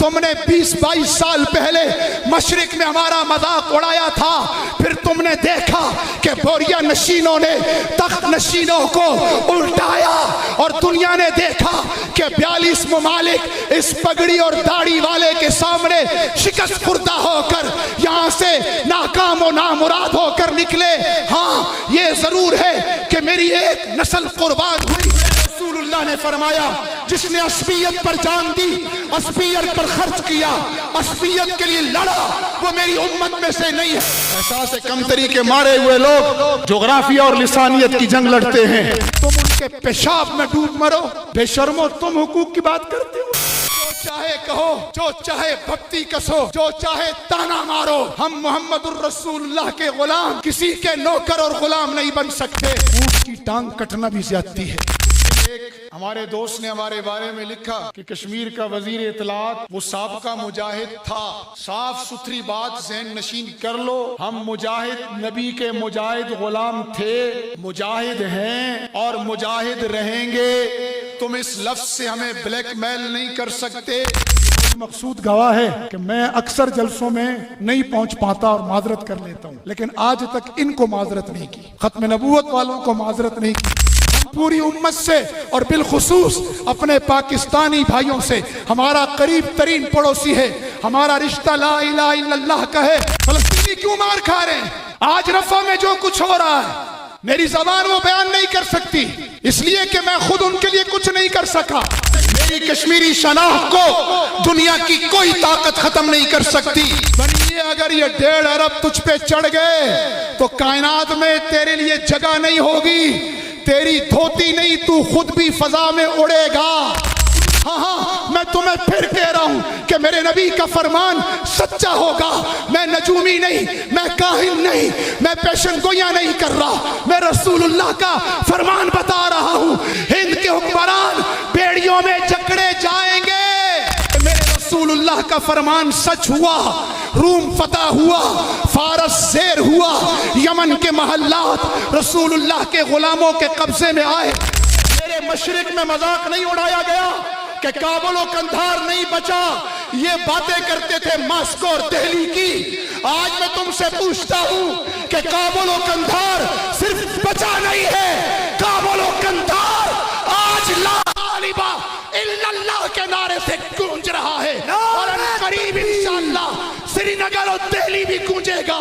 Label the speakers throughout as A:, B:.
A: تم نے 20-22 سال پہلے مشرق میں ہمارا مذاق اڑایا تھا، پھر تم نے دیکھا کہ بوریا نشینوں نے تخت نشینوں کو الٹایا، اور دنیا نے دیکھا کہ 42 ممالک اس پگڑی اور داڑھی والے کے سامنے شکست خوردہ ہو کر یہاں سے ناکام و نامراد ہو کر نکلے۔ ہاں یہ ضرور ہے کہ میری ایک نسل قربان ہوئی۔ رسول اللہ نے فرمایا جس نے عصبیت پر جان دی، عصبیت پر خرچ کیا، عصبیت کے لیے لڑا، وہ میری امت میں سے نہیں ہے۔ احساس کمتری کے مارے ہوئے لوگ جغرافیہ اور لسانیت کی جنگ لڑتے ہیں، تم ان کے پیشاب میں ڈوب مرو۔ بے شرمو، تم حقوق کی بات کرتے ہو، جو چاہے کہو، جو چاہے بھکتی کسو، جو چاہے تانا مارو، ہم محمد الرسول اللہ کے غلام کسی کے نوکر اور غلام نہیں بن سکتے۔ اونٹ کی ٹانگ کٹنا بھی زیادتی ہے۔ ہمارے دوست نے ہمارے بارے میں لکھا کہ کشمیر کا وزیر اطلاعات وہ سابقہ مجاہد تھا۔ صاف ستھری بات ذہن نشین کر لو، ہم مجاہد نبی کے مجاہد غلام تھے، مجاہد ہیں اور مجاہد رہیں گے۔ تم اس لفظ سے ہمیں بلیک میل نہیں کر سکتے۔ مقصود گواہ ہے کہ میں اکثر جلسوں میں نہیں پہنچ پاتا اور معذرت کر لیتا ہوں، لیکن آج تک ان کو معذرت نہیں کی، ختم نبوت والوں کو معذرت نہیں کی۔ پوری امت سے اور بالخصوص اپنے پاکستانی بھائیوں سے، ہمارا قریب ترین پڑوسی ہے، ہمارا رشتہ لا الہ الا اللہ کا ہے۔ فلسطینی کیوں مار کھا رہے ہیں؟ آج رفح میں جو کچھ ہو رہا ہے میری زبان وہ بیان نہیں کر سکتی، اس لیے کہ میں خود ان کے لیے کچھ نہیں کر سکا۔ میری کشمیری شناخت کو دنیا کی کوئی طاقت ختم نہیں کر سکتی۔ بنیے اگر یہ 1.5 ارب تجھ پہ چڑھ گئے تو کائنات میں تیرے لیے جگہ نہیں ہوگی، تیری دھوتی نہیں، تو خود بھی فضا میں اڑے گا۔ ہاں میں تمہیں پھر کہہ رہا ہوں کہ میرے نبی کا فرمان سچا ہوگا۔ میں نجومی نہیں، میں کاہن نہیں، میں پیشن گویاں نہیں کر رہا، میں رسول اللہ کا فرمان بتا رہا ہوں۔ ہند کے حکمران بیڑیوں میں جکڑے جائیں گے، میرے رسول اللہ کا فرمان سچ ہوا۔ روم فتح ہوا، فارس زیر ہوا، یمن کے محلات رسول اللہ کے غلاموں کے قبضے میں آئے۔ میرے مشرق میں مذاق نہیں اڑایا گیا کہ کابل و قندھار نہیں بچا، یہ باتیں کرتے تھے ماسکو اور دہلی کی۔ آج میں تم سے پوچھتا ہوں کہ کابل و قندھار صرف بچا نہیں ہے، کابل و قندھار آج لا الہ الا اللہ کے نعرے سے گونج رہا ہے، اور قریب انشاءاللہ سری نگر اور دہلی بھی گونجے گا۔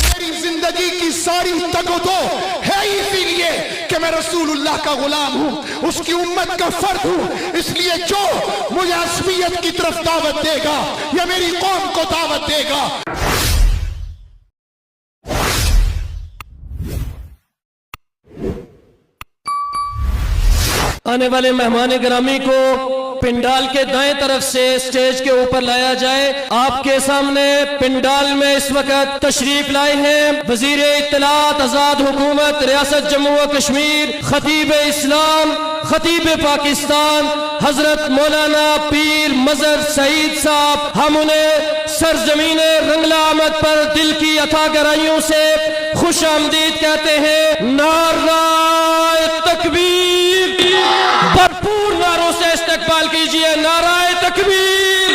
A: میری زندگی کی ساری تگ و دو ہے اسی لیے کہ میں رسول اللہ کا غلام ہوں، اس کی امت کا فرد ہوں۔ اس لیے جو مجھے عصبیت کی طرف دعوت دے گا یا میری قوم کو دعوت دے گا،
B: آنے والے مہمان گرامی کو پنڈال کے دائیں طرف سے سٹیج کے اوپر لایا جائے۔ آپ کے سامنے پنڈال میں اس وقت تشریف لائے ہیں وزیر اطلاعات آزاد حکومت ریاست جموں و کشمیر، خطیب اسلام، خطیب پاکستان حضرت مولانا پیر مظہر سعید صاحب۔ ہم انہیں سرزمین رنگلا آمد پر دل کی عطا گرائیوں سے خوش آمدید کہتے ہیں۔ نعرہ تکبیر، بھرپور نعروں سے استقبال کیجئے۔ نعرہ تکبیر،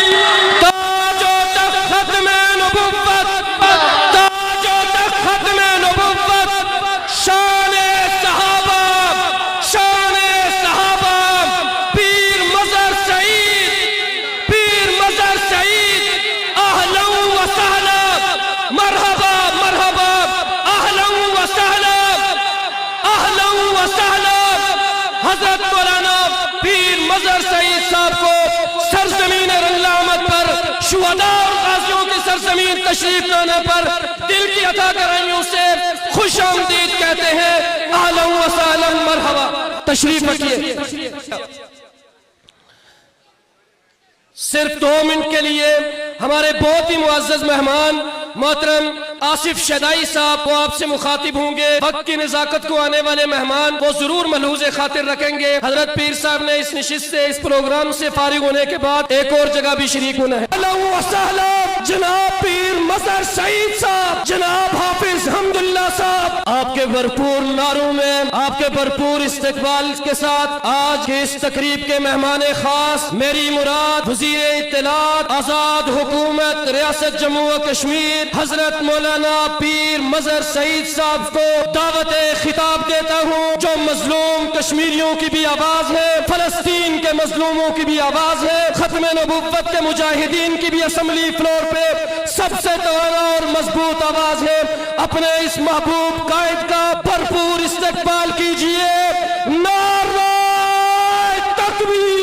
B: تاج و تخت ختم نبوت، تاج و تخت ختم نبوت، شان صحابہ، شان صحابہ، پیر مظہر سعید، پیر مظہر سعید، اہلا و سہلا، مرحبا مرحبا، اہلا و سہلا، اہلا و سہلا۔ حضرت مولانا پیر مظہر سعید صاحب کو سرزمین رنگلا آمد پر شہداء اور غازیوں کی سرزمین تشریف لانے پر دل کی عطا گرائیوں سے خوش آمدید کہتے ہیں۔ اہلا و سہلا، مرحبا، تشریف رکھیے۔ صرف 2 منٹ کے لیے ہمارے بہت ہی معزز مہمان محترم آصف شدائی صاحب وہ آپ سے مخاطب ہوں گے۔ وقت کی نزاکت کو آنے والے مہمان وہ ضرور ملحوظ خاطر رکھیں گے۔ حضرت پیر صاحب نے اس نشست سے، اس پروگرام سے فارغ ہونے کے بعد ایک اور جگہ بھی شریک ہونا ہے۔ اہلا و سہلا جناب پیر مظہر سعید صاحب، جناب حافظ حمداللہ صاحب، آپ کے بھرپور نعروں میں آپ کے بھرپور استقبال کے ساتھ آج کی اس تقریب کے مہمان خاص میری مراد وزیر اطلاعات آزاد حکومت ریاست جموں و کشمیر حضرت مولانا پیر مظہر سعید صاحب کو دعوت خطاب دیتا ہوں، جو مظلوم کشمیریوں کی بھی آواز ہے، فلسطین کے مظلوموں کی بھی آواز ہے، ختم نبوت کے مجاہدین کی بھی اسمبلی فلور پہ سب سے توانا اور مضبوط آواز ہے۔ اپنے اس محبوب قائد کا بھرپور استقبال کیجئے۔ نعرہ تکبیر!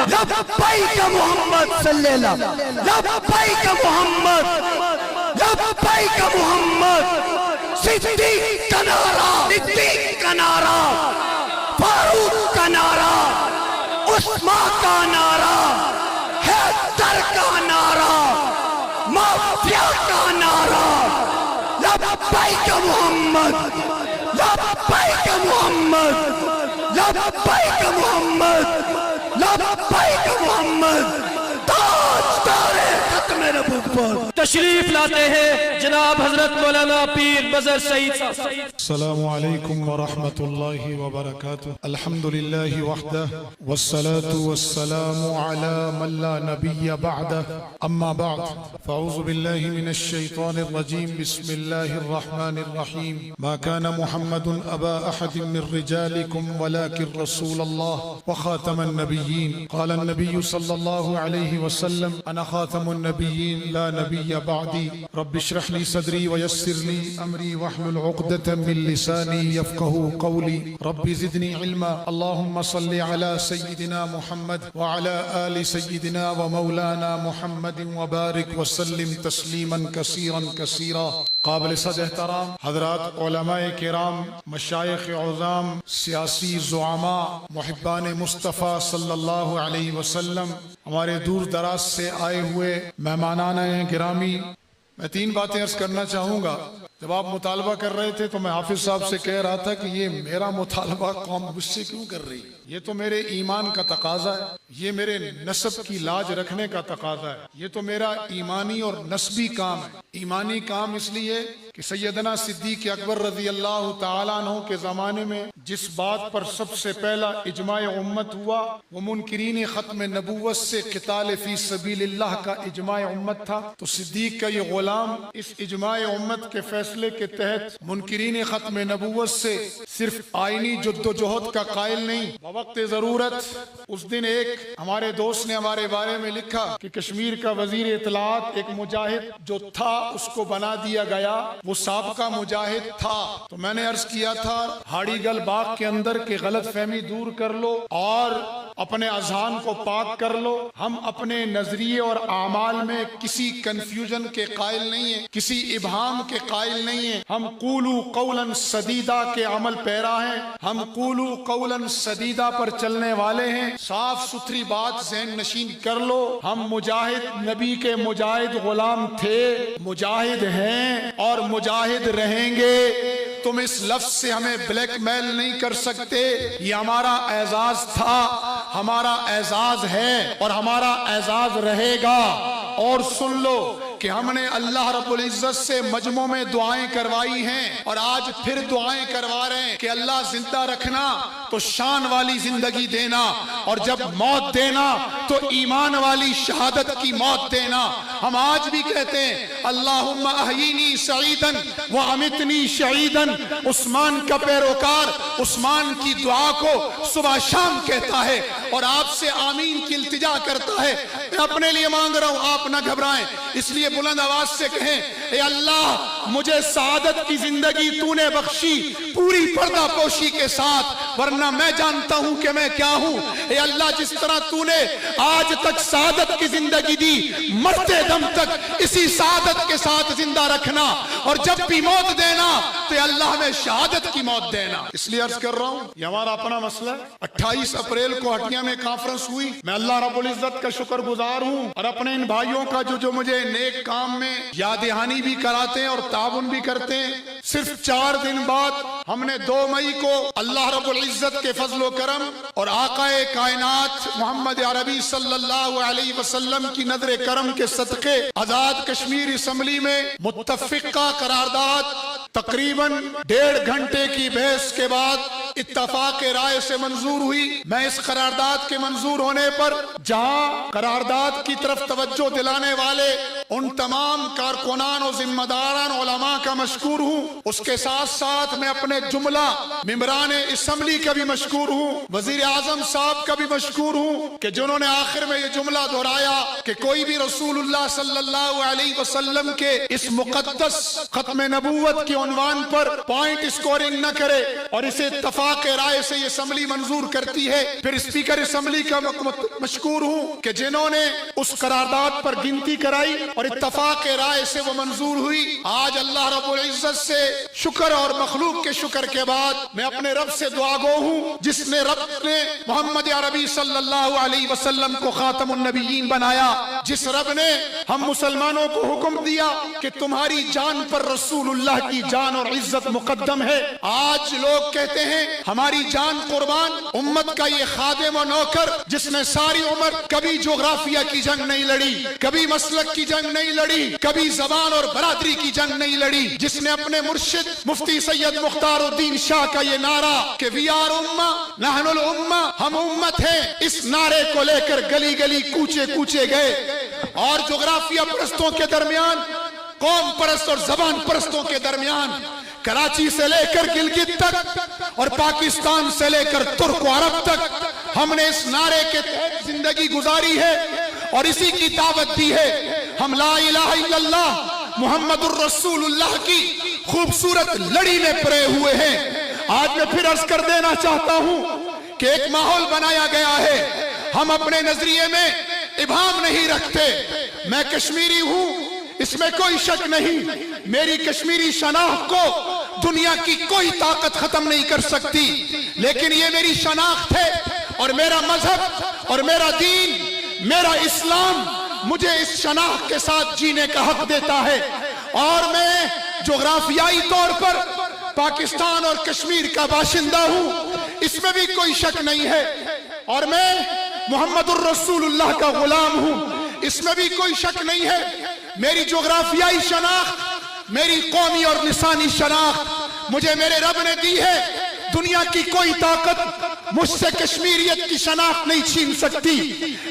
C: لبیک محمد صلی اللہ، لبیک محمد، لبیک محمد، صدیق کا نعرہ، صدیق کا نعرہ، فاروق کا نعرہ، عثمان کا نعرہ، حیدر کا نعرہ، مافیا کا نعرہ، لبیک محمد، لبیک محمد، لبیک محمد، لبیک محمد، تاجدار ختم نبوت۔
B: تشریف لاتے ہیں جناب حضرت مولانا پیر مظہر سعید صاحب۔
A: السلام علیکم ورحمۃ اللہ وبرکاتہ۔ الحمد للہ وحدہ والصلاة والسلام علی من لا نبی بعدہ، اما بعد فاعوذ باللہ من الشیطان الرجیم، بسم اللہ الرحمن الرحیم۔ ما كان محمد ابا احد من رجالکم ولكن رسول اللہ وخاتم النبیین۔ قال النبی صلی اللہ علیہ وسلم انا خاتم النبیین لا نبی بعدی، رب اشرح لی صدری ویسر لی امری واحلل عقدۃ من لسانی یفقہوا قولی، رب زدنی علما۔ اللہم صل علی سیدنا محمد وعلی آل سیدنا ومولانا محمد وبارک وسلم تسلیما کثیرا کثیرا۔ قابل صد احترام حضرات علماء کرام، مشائخ عظام، سیاسی زعماء، محبان مصطفیٰ صلی اللہ علیہ وسلم، ہمارے دور دراز سے آئے ہوئے مہمانان گرامی، میں تین باتیں عرض کرنا چاہوں گا۔ جب آپ مطالبہ کر رہے تھے تو میں حافظ صاحب سے کہہ رہا تھا کہ یہ میرا مطالبہ قوم مجھ سے کیوں کر رہی ہے؟ یہ تو میرے ایمان کا تقاضا ہے، یہ میرے نسب کی لاج رکھنے کا تقاضا ہے، یہ تو میرا ایمانی اور نسبی کام ہے۔ ایمانی کام اس لیے کہ سیدنا صدیق اکبر رضی اللہ تعالیٰ عنہ کے زمانے میں جس بات پر سب سے پہلا اجماع امت ہوا وہ منکرین ختم نبوت سے قتال فی سبیل اللہ کا اجماع امت تھا، تو صدیق کا یہ غلام اس اجماع امت کے فیصلے کے تحت منکرین ختم نبوت سے صرف آئینی جد و جہد کا قائل نہیں، بوقت ضرورت اس دن ایک ہمارے دوست نے ہمارے بارے میں لکھا کہ کشمیر کا وزیر اطلاعات ایک مجاہد جو تھا اس کو بنا دیا گیا، وہ سابقہ مجاہد تھا۔ تو میں نے عرض کیا تھا ہاڑی گل باغ کے اندر کی غلط فہمی دور کر لو اور اپنے اذہان کو پاک کر لو۔ ہم اپنے نظریے اور اعمال میں کسی کنفیوژن کے قائل نہیں ہیں، کسی ابہام کے قائل نہیں ہیں۔ ہم قولوا قولا سدیدا کے عمل پیرا ہیں، ہم قولوا قولا سدیدا پر چلنے والے ہیں۔ صاف ستھری بات ذہن نشین کر لو، ہم مجاہد نبی کے مجاہد غلام تھے، مجاہد ہیں اور مجاہد رہیں گے۔ تم اس لفظ سے ہمیں بلیک میل نہیں کر سکتے، یہ ہمارا اعزاز تھا، ہمارا اعزاز ہے اور ہمارا اعزاز رہے گا۔ اور سن لو کہ ہم نے اللہ رب العزت سے مجمع میں دعائیں کروائی ہیں اور آج پھر دعائیں کروا رہے ہیں کہ اللہ زندہ رکھنا تو شان والی زندگی دینا، اور جب موت دینا تو ایمان والی شہادت کی موت دینا۔ ہم آج بھی کہتے ہیں اللہم احیینی سعیدن وامتنی شہیدن۔ عثمان کا پیروکار عثمان کی دعا کو صبح شام کہتا ہے اور آپ سے آمین کی التجا کرتا ہے۔ میں اپنے لیے مانگ رہا ہوں، آپ نہ گھبرائیں، اس لیے بلند آواز سے کہیں اے اللہ مجھے سعادت کی زندگی تو نے بخشی پوری پردہ پوشی کے ساتھ، ورنہ میں جانتا ہوں کہ میں کیا ہوں۔ اے اللہ جس طرح تو نے آج تک سعادت کی زندگی دی، مرتے دم تک اسی سعادت کے ساتھ زندہ رکھنا، اور جب بھی موت دینا تو اے اللہ ہمیں شہادت کی موت دینا۔ اس لیے عرض کر رہا ہوں یہ ہمارا اپنا مسئلہ ہے۔ 28 اپریل کو ہٹیا میں کانفرنس ہوئی، میں اللہ رب العزت کا شکر گزار ہوں اور اپنے ان بھائیوں کا جو مجھے نیک کام میں یاد دہانی بھی کراتے ہیں اور تعاون بھی کرتے ہیں۔ صرف 4 دن بعد ہم نے 2 مئی کو اللہ رب العزت کے فضل و کرم اور آقا کائنات محمد عربی صلی اللہ علیہ وسلم کی نظر کرم کے صدقے آزاد کشمیر اسمبلی میں متفقہ قرارداد تقریباً 1.5 گھنٹے کی بحث کے بعد اتفاق رائے سے منظور ہوئی۔ میں اس قرارداد کے منظور ہونے پر جہاں قرارداد کی طرف توجہ دلانے والے ان تمام کارکنان و ذمہ داران علماء کا مشکور ہوں، اس کے ساتھ ساتھ میں اپنے جملہ ممبران اسمبلی کا بھی مشکور ہوں، وزیر اعظم صاحب کا بھی مشکور ہوں کہ جنہوں نے آخر میں یہ جملہ دہرایا کہ کوئی بھی رسول اللہ صلی اللہ علیہ وسلم کے اس مقدس ختم نبوت کے عنوان پر پوائنٹ اسکورنگ نہ کرے، اور اسے اتفاق رائے سے یہ اسمبلی منظور کرتی ہے۔ پھر اسپیکر اسمبلی کا مشکور ہوں کہ جنہوں نے اس قرارداد پر گنتی کرائی اور اتفاق رائے سے وہ منظور ہوئی۔ آج اللہ رب العزت سے شکر اور مخلوق کے شکر کے بعد میں اپنے رب سے دعا گو ہوں، جس نے رب نے محمد عربی صلی اللہ علیہ وسلم کو خاتم النبیین بنایا، جس رب نے ہم مسلمانوں کو حکم دیا کہ تمہاری جان پر رسول اللہ کی جان اور عزت مقدم ہے۔ آج لوگ کہتے ہیں ہماری جان قربان، امت کا یہ خادم و نوکر جس نے ساری عمر کبھی جغرافیہ کی جنگ نہیں لڑی، کبھی مسلک کی جنگ نہیں لڑی، کبھی زبان اور برادری کی جنگ نہیں لڑی، جس نے اپنے مرشد مفتی سید مختار الدین شاہ کا یہ نعرہ کہ وی آر امہ نحن الامہ، ہم امت ہیں، اس نعرے کو لے کر گلی گلی کوچے کوچے گئے، اور جغرافیہ پرستوں کے درمیان، قوم پرست اور زبان پرستوں کے درمیان، کراچی سے لے کر گلگت تک اور پاکستان سے لے کر ترک و عرب تک ہم نے اس نعرے کے تحت زندگی گزاری ہے اور اسی کی دعوت دی ہے۔ ہم لا الہ الا اللہ محمد الرسول اللہ کی خوبصورت لڑی میں پڑے ہوئے ہیں۔ آج میں پھر عرض کر دینا چاہتا ہوں کہ ایک ماحول بنایا گیا ہے، ہم اپنے نظریے میں ابہام نہیں رکھتے۔ میں کشمیری ہوں، اس میں کوئی شک نہیں، میری کشمیری شناخت کو دنیا کی کوئی طاقت ختم نہیں کر سکتی، لیکن یہ میری شناخت ہے اور میرا مذہب اور میرا دین، میرا اسلام مجھے اس شناخت کے ساتھ جینے کا حق دیتا ہے، اور میں جغرافیائی طور پر پاکستان اور کشمیر کا باشندہ ہوں، اس میں بھی کوئی شک نہیں ہے، اور میں محمد الرسول اللہ کا غلام ہوں، اس میں بھی کوئی شک نہیں ہے۔ میری جغرافیائی شناخت، میری قومی اور لسانی شناخت مجھے میرے رب نے دی ہے، دنیا کی کوئی طاقت مجھ سے کشمیریت کی شناخت نہیں چھین سکتی،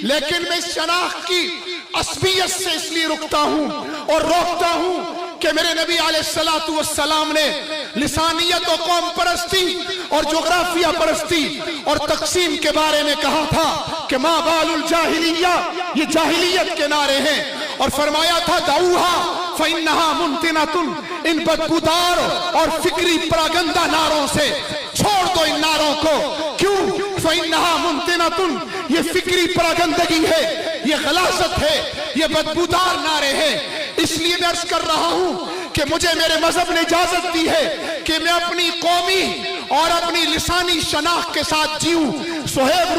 A: لیکن میں اس شناخت کی عصبیت سے اس لیے رکتا ہوں اور روکتا ہوں کہ میرے نبی علیہ السلام نے لسانیت و قوم پرستی اور جغرافیہ پرستی اور تقسیم کے بارے میں کہا تھا کہ ما بال الجاہلیہ، یہ جاہلیت کے نعرے ہیں، اور فرمایا تھا دعوہا فإنہا منتنۃ، ان بدبودار اور فکری پراگندہ نعروں سے چھوڑ دو ان نعروں کو۔ کیوں؟ فإنہا منتنۃ، یہ فکری پراگندگی ہے، یہ غلاظت ہے، یہ بدبودار نعرے ہیں۔ اس لیے میں عرض کر رہا ہوں کہ مجھے میرے مذہب نے اجازت دی ہے کہ میں اپنی قومی اور اپنی لسانی شناخت کے ساتھ جیوں۔ صہیب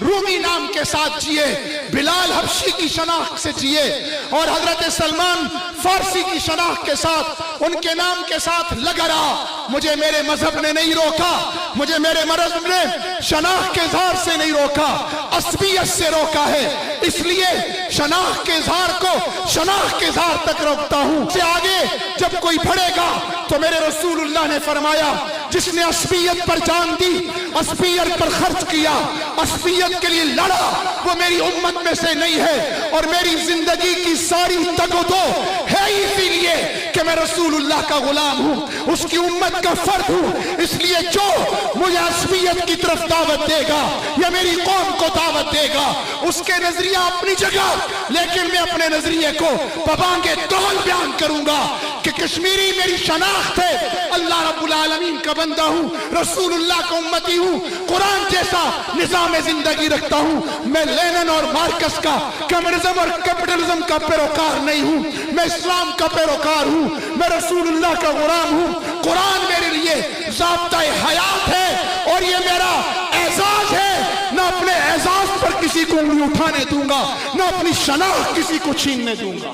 A: رومی نام کے ساتھ جیے، بلال حبشی کی شناخت سے جیے، اور حضرت سلمان فارسی کی شناخت کے ساتھ، ان کے نام کے ساتھ لگا رہا۔ مجھے میرے مذہب نے نہیں روکا، مجھے میرے مذہب نے شناخت کے اظہار سے نہیں روکا، عصبیت سے روکا ہے۔ اس لیے شناخت کے اظہار کو شناخت کے اظہار تک روکتا ہوں۔ سے آگے جب کوئی بڑھے گا تو میرے رسول اللہ نے فرمایا جس نے عصبیت پر جان دی، عصبیت پر خرچ کیا، عصبیت کے لیے لڑا، وہ میری امت میں سے نہیں ہے، اور میری زندگی کی ساری تگ و دو ہے اسی لیے کہ میں رسول اللہ کا غلام ہوں، اس کی امت کا فرد ہوں۔ اس لیے جو مجھے عصبیت کی طرف دعوت دے گا یا میری قوم کو دعوت دے گا، اس کے نظریہ اپنی جگہ، لیکن میں اپنے نظریے کو پبانگے دول بیان کروں گا کہ کشمیری میری شناخت ہے، اللہ رب العالمین کا بندہ ہوں، رسول اللہ کا امتی ہوں، قرآن جیسا نظام زندگی رکھتا ہوں۔ میں لینن اور مارکس کا، کمیونزم اور کیپٹلزم کا پیروکار نہیں ہوں، میں اسلام کا پیروکار ہوں، میں رسول اللہ کا غلام ہوں۔ قرآن میرے لیے ضابطہ حیات ہے اور یہ میرا اعزاز ہے، نہ اپنے اعزاز پر کسی کو انگلی اٹھانے دوں گا، نہ اپنی شناخت کسی کو چھیننے دوں گا۔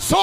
A: 100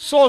A: 100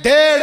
A: 1.5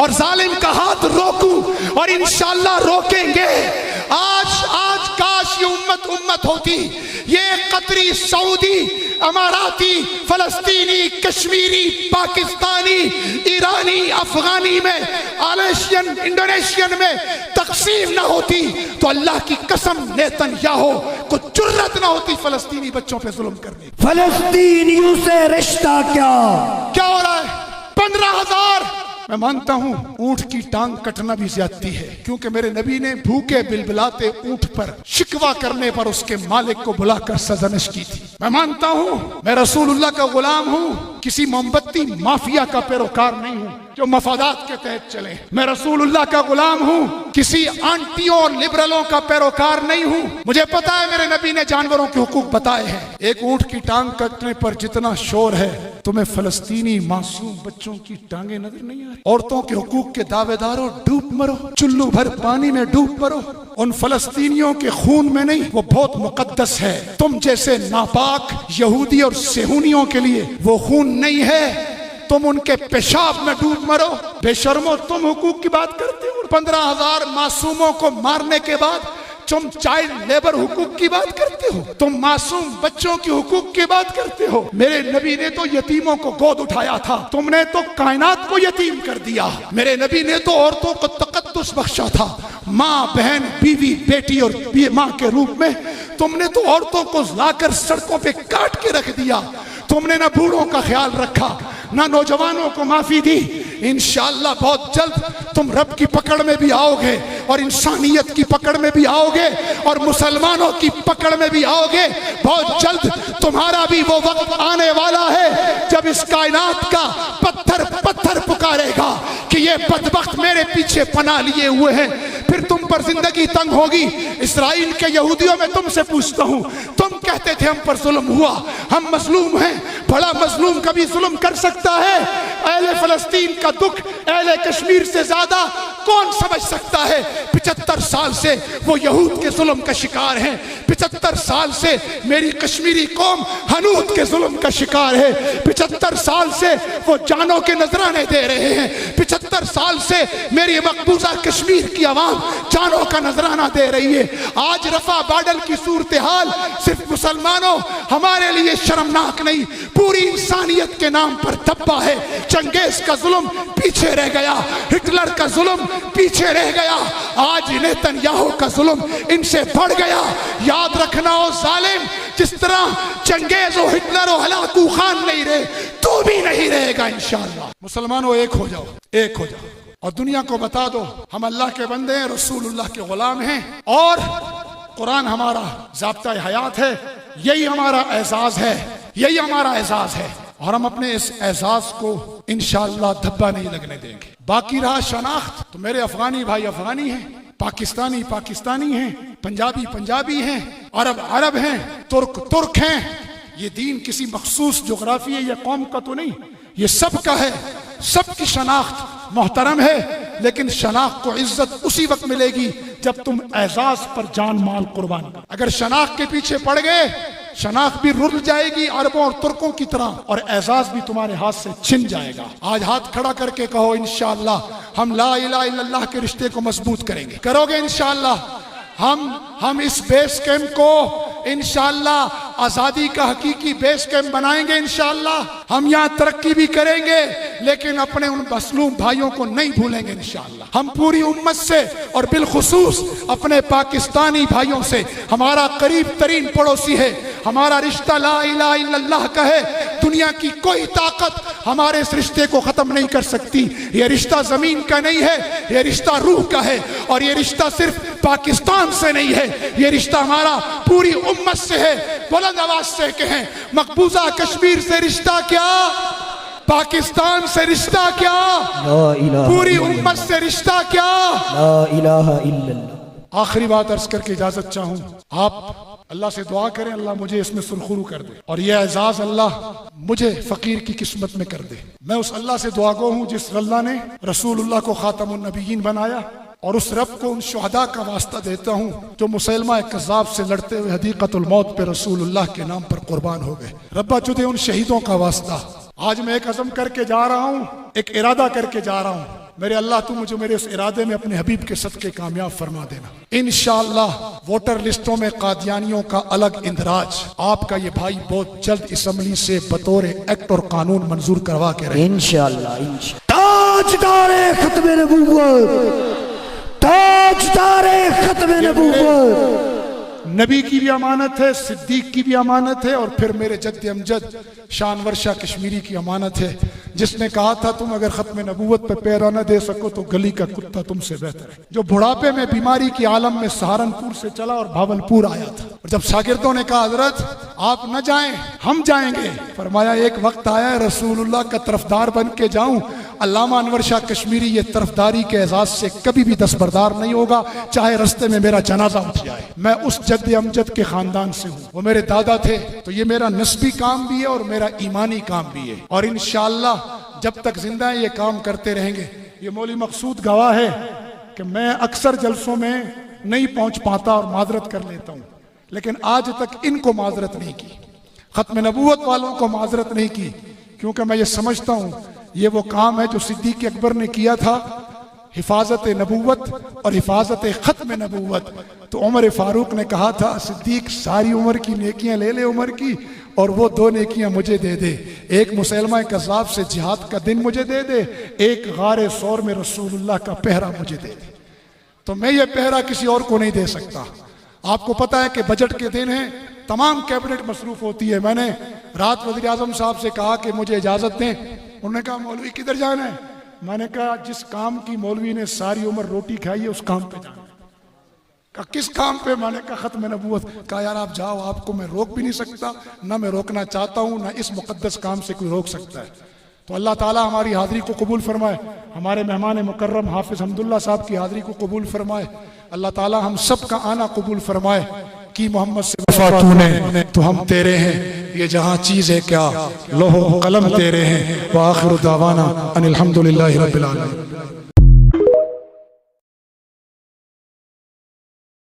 A: اور ظالم کا ہاتھ روکوں اور انشاءاللہ روکیں گے۔ آج کاش یہ امت ہوتی، یہ قطری، سعودی، اماراتی، فلسطینی، کشمیری، پاکستانی، ایرانی، افغانی میں، ملیشین، انڈونیشین میں تقسیم نہ ہوتی تو اللہ کی قسم نیتن یاہو کو جرت نہ ہوتی فلسطینی بچوں پہ ظلم کرنے۔
C: فلسطینیوں سے رشتہ کیا
A: ہو رہا ہے؟ 15,000۔ میں مانتا ہوں اونٹ کی ٹانگ کٹنا بھی زیادتی ہے، کیونکہ میرے نبی نے بھوکے بلبلاتے اونٹ پر شکوہ کرنے پر اس کے مالک کو بلا کر سرزنش کی تھی۔ میں مانتا ہوں میں رسول اللہ کا غلام ہوں، کسی موم بتی مافیا کا پیروکار نہیں ہوں جو مفادات کے تحت چلے۔ میں رسول اللہ کا غلام ہوں، کسی آنٹیوں اور لبرلوں کا پیروکار نہیں ہوں۔ مجھے پتا ہے میرے نبی نے جانوروں کے حقوق بتائے ہیں۔ ایک اونٹ کی ٹانگ کٹنے پر جتنا شور ہے، تمہیں فلسطینی معصوم بچوں کی ٹانگیں نظر نہیں آ رہی؟ عورتوں کے حقوق کے دعوے داروں ڈوب مرو، چلو بھر پانی میں ڈوب مرو، ان فلسطینیوں کے خون میں نہیں، وہ بہت مقدس ہے۔ تم جیسے ناپاک یہودی اور صہیونیوں کے لیے وہ خون نہیں ہے، تم ان کے پیشاب میں ڈوب مرو۔ بے شرمو، تم حقوق کی بات کرتے ہو، 15,000 معصوموں کو مارنے کے بعد تم چائلڈ لیبر حقوق کی بات کرتے ہو، تم معصوم بچوں کی حقوق کی بات کرتے ہو۔ میرے نبی نے تو یتیموں کو گود اٹھایا تھا، تم نے تو کائنات کو یتیم کر دیا۔ میرے نبی نے تو عورتوں کو تقدس بخشا تھا، ماں، بہن، بیوی، بیٹی اور ماں کے روپ میں۔ تم نے تو عورتوں کو لا کر سڑکوں پہ کاٹ کے رکھ دیا۔ تم نے نہ بوڑھوں کا خیال رکھا، نہ نوجوانوں کو معافی دی۔ انشاءاللہ بہت جلد تم رب کی پکڑ میں بھی آؤ گے، اور انسانیت کی پکڑ میں بھی آؤ گے، اور مسلمانوں کی پکڑ میں بھی آؤ گے۔ بہت جلد تمہارا بھی وہ وقت آنے والا ہے جب اس کائنات کا پتھر پتھر پکارے گا کہ یہ بدبخت میرے پیچھے پناہ لیے ہوئے ہیں۔ پھر تم پر زندگی تنگ ہوگی۔ اسرائیل کے یہودیوں میں تم سے پوچھتا ہوں، تم کہتے تھے ہم پر ظلم ہوا، ہم مظلوم ہیں۔ بڑا مظلوم کبھی ظلم کر سکتا ہے؟ اہل فلسطین کا دکھ اہل کشمیر سے زیادہ کون سمجھ سکتا ہے؟ 75 سال سے وہ یہود کے ظلم کا شکار ہیں، 75 سال سے میری کشمیری قوم ہنود کے ظلم کا شکار ہے، 75 سال سے وہ جانوں کے نذرانے دے رہے ہیں، 75 سال سے میری مقبوضہ کشمیر کی عوام جانوں کا نذرانہ دے رہی ہے۔ آج رفح بارڈر کی صورتحال صرف مسلمانوں ہمارے لیے شرمناک نہیں، پوری انسانیت کے نام پر دھبا ہے۔ چنگیز کا ظلم پیچھے رہ گیا، ہٹلر کا ظلم پیچھے رہ گیا، آج نیتن یاہو کا ظلم ان سے بڑھ گیا۔ یاد رکھنا او ظالم، جس طرح چنگیز و ہٹلر و ہلاکو خان نہیں رہے، تو بھی نہیں رہے گا انشاءاللہ۔ مسلمانوں ایک ہو جاؤ، ایک ہو جاؤ، اور دنیا کو بتا دو ہم اللہ کے بندے ہیں، رسول اللہ کے غلام ہیں، اور قرآن ہمارا ضابطہ حیات ہے۔ یہی ہمارا اعزاز ہے، یہی ہمارا اعزاز ہے، اور ہم اپنے اس اعزاز کو انشاءاللہ دھبا نہیں لگنے دیں گے۔ باقی رہا شناخت، تو میرے افغانی بھائی افغانی ہیں، پاکستانی پاکستانی ہیں، پنجابی پنجابی ہیں، عرب عرب ہیں، ترک ترک ہیں۔ یہ دین کسی مخصوص جغرافیے یا قوم کا تو نہیں، یہ سب کا ہے۔ سب کی شناخت محترم ہے، لیکن شناخت کو عزت اسی وقت ملے گی جب تم اعزاز پر جان مال قربان کرو۔ اگر شناخت کے پیچھے پڑ گئے، شناخت بھی رل جائے گی عربوں اور ترکوں کی طرح، اور اعزاز بھی تمہارے ہاتھ سے چھن جائے گا۔ آج ہاتھ کھڑا کر کے کہو انشاءاللہ ہم لا الہ الا اللہ کے رشتے کو مضبوط کریں گے۔ کرو گے انشاءاللہ؟ ہم اس بیس کیمپ کو انشاءاللہ آزادی کا حقیقی بیس کیمپ بنائیں گے انشاءاللہ۔ ہم یہاں ترقی بھی کریں گے، لیکن اپنے ان مظلوم بھائیوں کو نہیں بھولیں گے انشاءاللہ۔ ہم پوری امت سے اور بالخصوص اپنے پاکستانی بھائیوں سے، ہمارا قریب ترین پڑوسی ہے، ہمارا رشتہ لا الہ الا اللہ کا ہے۔ دنیا کی کوئی طاقت ہمارے اس رشتے کو ختم نہیں کر سکتی۔ یہ رشتہ زمین کا نہیں ہے، یہ رشتہ روح کا ہے، اور یہ رشتہ صرف پاکستان سے نہیں ہے، یہ رشتہ ہمارا پوری امت سے ہے۔ بلند آواز سے کہیں، مقبوضہ کشمیر سے رشتہ کیا، پاکستان سے رشتہ کیا،
C: لا الہ
A: پوری امت سے رشتہ کیا۔
C: لا الہ الا اللہ۔
A: آخری بات عرض کر کے اجازت چاہوں، آپ اللہ سے دعا کریں اللہ مجھے اس میں سرخرو کر دے، اور یہ اعزاز اللہ مجھے فقیر کی قسمت میں کر دے۔ میں اس اللہ سے دعا گو ہوں جس اللہ نے رسول اللہ کو خاتم النبیین بنایا، اور اس رب کو ان شہداء کا واسطہ دیتا ہوں جو مسیلمہ کذاب سے لڑتے ہوئے حدیقۃ الموت پہ رسول اللہ کے نام پر قربان ہو گئے۔ ربا تجھے ان شہیدوں کا واسطہ، آج میں ایک عزم کر کے جا رہا ہوں، ایک ارادہ کر کے جا رہا ہوں، میرے اللہ تو مجھے میرے اس ارادے میں اپنے حبیب کے صدقے کامیاب فرما دینا۔ انشاءاللہ ووٹر لسٹوں میں قادیانیوں کا الگ اندراج آپ کا یہ بھائی بہت جلد اسمبلی سے بطور ایکٹ اور قانون منظور کروا کے رہے۔
C: انشاءاللہ تاجدار ختم نبوت، تاجدار ختم نبوت،
A: نبی کی بھی امانت ہے، صدیق کی بھی امانت ہے، اور پھر میرے جد امجد شانور شاہ کشمیری کی امانت ہے، جس نے کہا تھا تم اگر ختم نبوت پہ پیرا نہ دے سکو تو گلی کا کتا تم سے بہتر ہے، جو بڑھاپے میں بیماری کی عالم میں سہارنپور سے چلا اور بھاولپور آیا تھا، اور جب شاگردوں نے کہا حضرت آپ نہ جائیں ہم جائیں گے، فرمایا ایک وقت آیا ہے رسول اللہ کا طرفدار بن کے جاؤں۔ علامہ انور شاہ کشمیری یہ طرفداری کے اعزاز سے کبھی بھی دستبردار نہیں ہوگا، چاہے رستے میں میرا جنازہ اٹھ جائے۔ میں اس جد امجد کے خاندان سے ہوں، وہ میرے دادا تھے، تو یہ میرا نسبی کام بھی ہے اور میرا ایمانی کام بھی ہے، اور انشاءاللہ جب تک زندہ ہیں یہ کام کرتے رہیں گے۔ یہ مولوی مقصود گواہ ہے کہ میں اکثر جلسوں میں نہیں پہنچ پاتا اور معذرت کر لیتا ہوں، لیکن آج تک ان کو معذرت نہیں کی، ختم نبوت والوں کو معذرت نہیں کی، کیونکہ میں یہ سمجھتا ہوں یہ وہ کام ہے جو صدیق اکبر نے کیا تھا، حفاظت نبوت اور حفاظت ختم نبوت۔ تو عمر فاروق نے کہا تھا صدیق ساری عمر کی نیکیاں لے لے عمر کی، اور وہ 2 نیکیاں مجھے دے دے، ایک مسلمہ کذاب سے جہاد کا دن مجھے دے دے، ایک غار ثور میں رسول اللہ کا پہرا مجھے دے دے۔ تو میں یہ پہرا کسی اور کو نہیں دے سکتا۔ آپ کو پتا ہے کہ بجٹ کے دن ہیں، تمام کیبنٹ مصروف ہوتی ہے۔ میں نے رات وزیر اعظم صاحب سے کہا کہ مجھے اجازت دیں، انہوں نے کہا مولوی کدھر جانا ہے؟ میں نے کہا جس کام کی مولوی نے ساری عمر روٹی کھائی ہے اس کام پہ جانا ہے۔ کہا کس کام پہ؟ میں نے کہا ختم نبوت۔ کہا یار آپ جاؤ، آپ کو میں روک بھی نہیں سکتا، نہ میں روکنا چاہتا ہوں، نہ اس مقدس کام سے کوئی روک سکتا ہے۔ تو اللہ تعالیٰ ہماری حاضری کو قبول فرمائے، ہمارے مہمان مکرم حافظ حمداللہ صاحب کی حاضری کو قبول فرمائے، اللہ تعالیٰ ہم سب کا آنا قبول فرمائے۔ کی محمد سے وفا تو نے تو ہم تیرے ہیں، یہ جہاں چیز ہے کیا لوح و قلم تیرے ہیں، وآخر دعوانا ان الحمدللہ رب العالمین۔